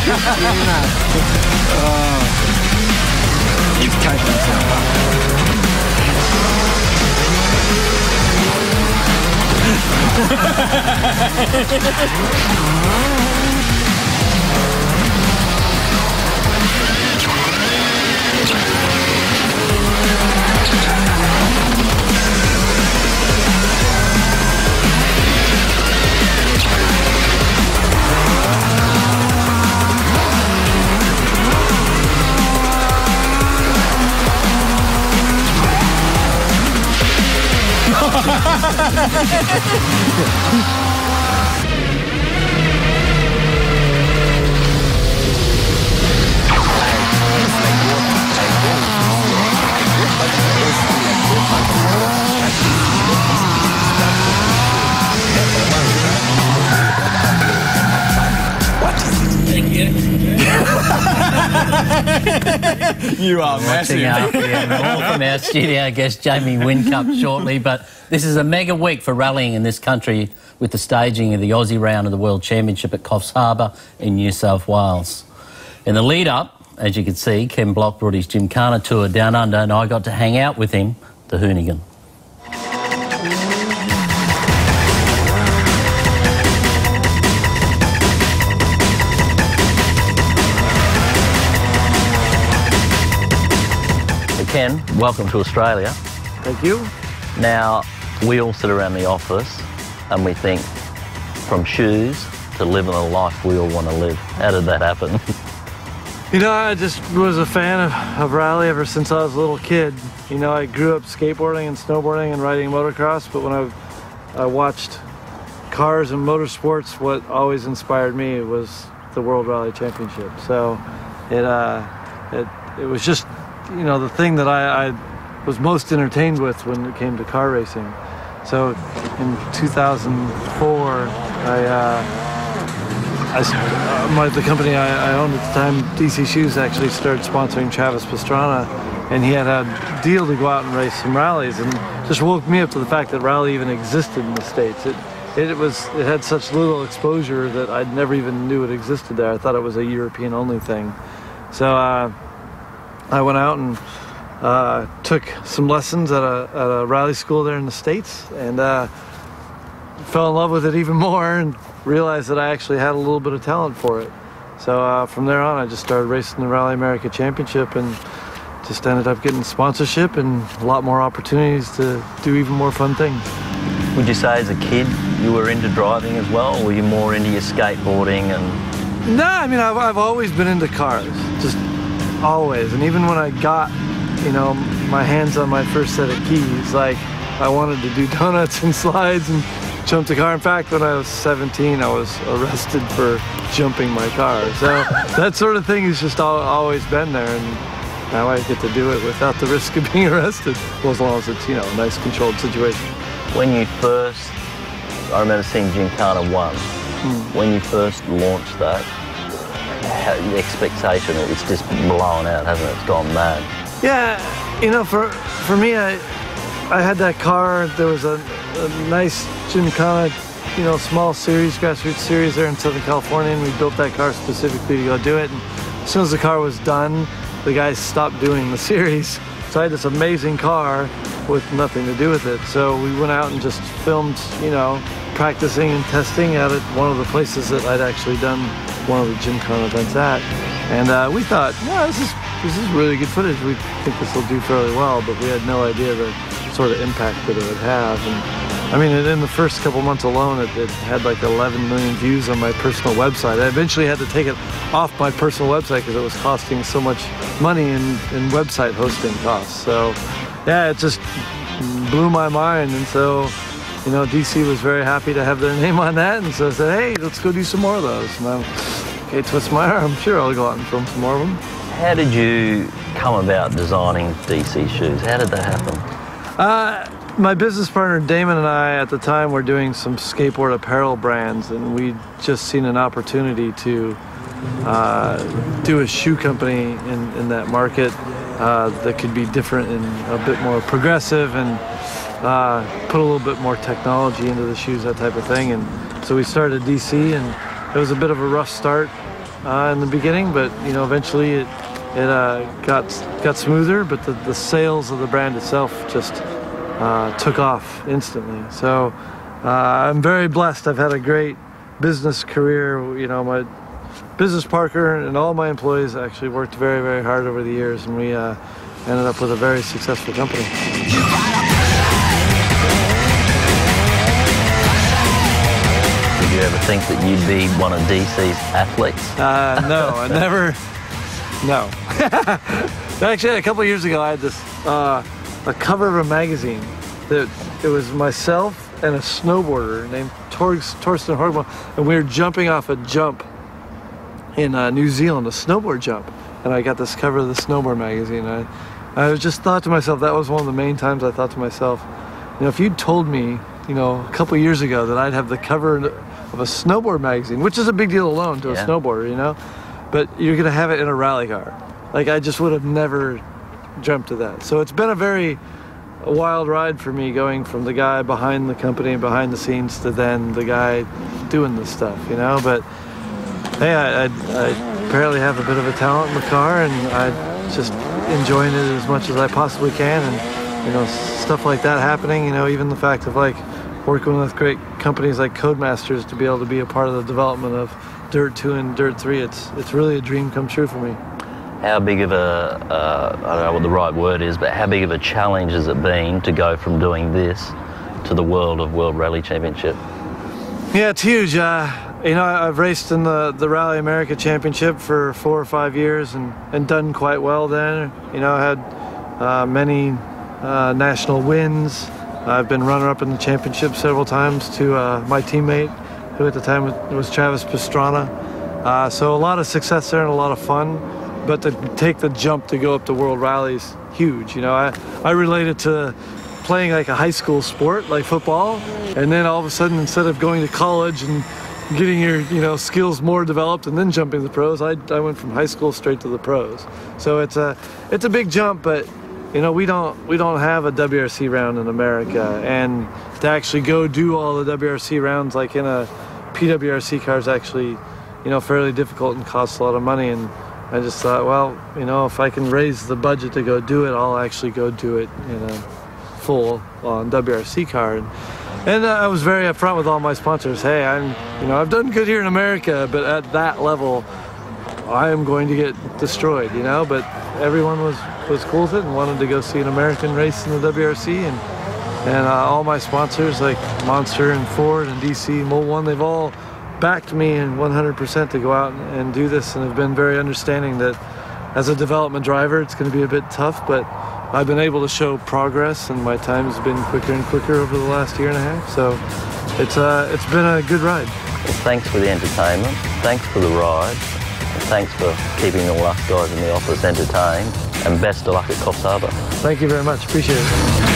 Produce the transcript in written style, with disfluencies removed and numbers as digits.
He's taking himself up. You are massive. All from our studio guest Jamie Whincup shortly, but this is a mega week for rallying in this country with the staging of the Aussie round of the World Championship at Coffs Harbour in New South Wales. In the lead-up, as you can see, Ken Block brought his Gymkhana tour down under and I got to hang out with him, the Hoonigan. Ken, welcome to Australia. Thank you. Now, we all sit around the office and we think, from shoes to living a life we all want to live. How did that happen? You know, I just was a fan of rally ever since I was a little kid. You know, I grew up skateboarding and snowboarding and riding motocross, but when I watched cars and motorsports, what always inspired me was the World Rally Championship. So it was just, you know, the thing that I was most entertained with when it came to car racing. So in 2004, the company I owned at the time, DC Shoes, actually started sponsoring Travis Pastrana, and he had a deal to go out and race some rallies, and just woke me up to the fact that rally even existed in the States. It had such little exposure that I never even knew it existed there. I thought it was a European-only thing. So I went out and took some lessons at a rally school there in the States, and fell in love with it even more and realized that I actually had a little bit of talent for it. So from there on, I just started racing the Rally America Championship and just ended up getting sponsorship and a lot more opportunities to do even more fun things. Would you say as a kid you were into driving as well, or were you more into your skateboarding? And No, I mean, I've always been into cars, just always. And even when I got, you know, my hands on my first set of keys, like, I wanted to do donuts and slides and jump the car. In fact, when I was 17, I was arrested for jumping my car. So that sort of thing has just always been there, and now I get to do it without the risk of being arrested. Well, as long as it's, you know, a nice controlled situation. when you first, I remember seeing Gymkhana 1, when you first launched that, the expectation, it's just blown out, hasn't it? It's gone mad. Yeah, you know, for me, I had that car. There was a nice Gymkhana, you know, small series, grassroots series there in Southern California, and we built that car specifically to go do it. And as soon as the car was done, the guys stopped doing the series. So I had this amazing car with nothing to do with it. So we went out and just filmed, you know, practicing and testing out at one of the places that I'd actually done one of the Gymkhana events at. And we thought, yeah, this is really good footage. We think this will do fairly well, but we had no idea the sort of impact that it would have. And I mean, in the first couple months alone, it had like 11 million views on my personal website. I eventually had to take it off my personal website because it was costing so much money in website hosting costs. So yeah, it just blew my mind. And so, you know, DC was very happy to have their name on that, and so I said, hey, let's go do some more of those. And I'm, okay, twist my arm, sure, I'll go out and film some more of them. How did you come about designing DC shoes? How did that happen? My business partner Damon and I at the time were doing some skateboard apparel brands, and we'd just seen an opportunity to do a shoe company in that market that could be different and a bit more progressive and put a little bit more technology into the shoes, that type of thing. And so we started DC, and it was a bit of a rough start. in the beginning, but eventually it got smoother. But the sales of the brand itself just took off instantly. So I'm very blessed. I've had a great business career. My business partner and all my employees actually worked very, very hard over the years, and we ended up with a very successful company. Did you ever think that you'd be one of DC's athletes? No, I never. No. Actually, a couple of years ago, I had this a cover of a magazine that it was myself and a snowboarder named Torsten Horgman, and we were jumping off a jump in New Zealand, a snowboard jump, and I got this cover of the snowboard magazine. I just thought to myself, that was one of the main times I thought to myself, if you'd told me, a couple of years ago that I'd have the cover of a snowboard magazine, which is a big deal alone to a snowboarder, but you're gonna have it in a rally car. Like, I just would have never dreamt of that. So it's been a wild ride for me, going from the guy behind the company, behind the scenes, to then the guy doing this stuff, But hey, I apparently have a bit of a talent in the car, and I'm just enjoying it as much as I possibly can. And stuff like that happening, even the fact of working with great companies like Codemasters to be able to be a part of the development of Dirt 2 and Dirt 3, it's really a dream come true for me. How big of I don't know what the right word is, but how big of a challenge has it been to go from doing this to the world of World Rally Championship? Yeah, it's huge. I've raced in the Rally America Championship for 4 or 5 years and done quite well then. I had many national wins. I've been runner-up in the championship several times to my teammate, who at the time was Travis Pastrana. So a lot of success there and a lot of fun. But to take the jump to go up to World Rally's huge. I relate it to playing like a high school sport, like football, and then all of a sudden, instead of going to college and getting your skills more developed and then jumping to the pros, I went from high school straight to the pros. So it's a big jump, but we don't have a WRC round in America, and to actually go do all the WRC rounds like in a PWRC car is actually fairly difficult and costs a lot of money. And I just thought, well, if I can raise the budget to go do it, I'll actually go do it in a full on WRC car. And I was very upfront with all my sponsors. Hey, I've done good here in America, but at that level, I am going to get destroyed, But everyone was cool with it and wanted to go see an American race in the WRC. And all my sponsors like Monster and Ford and DC and Mold One, they've all backed me in 100% to go out and do this, and have been very understanding that as a development driver, it's going to be a bit tough, but I've been able to show progress, and my time has been quicker and quicker over the last year and a half. So it's been a good ride. Well, thanks for the entertainment. Thanks for the ride. And thanks for keeping all us guys in the office entertained. And best of luck at Coffs Harbour. Thank you very much. Appreciate it.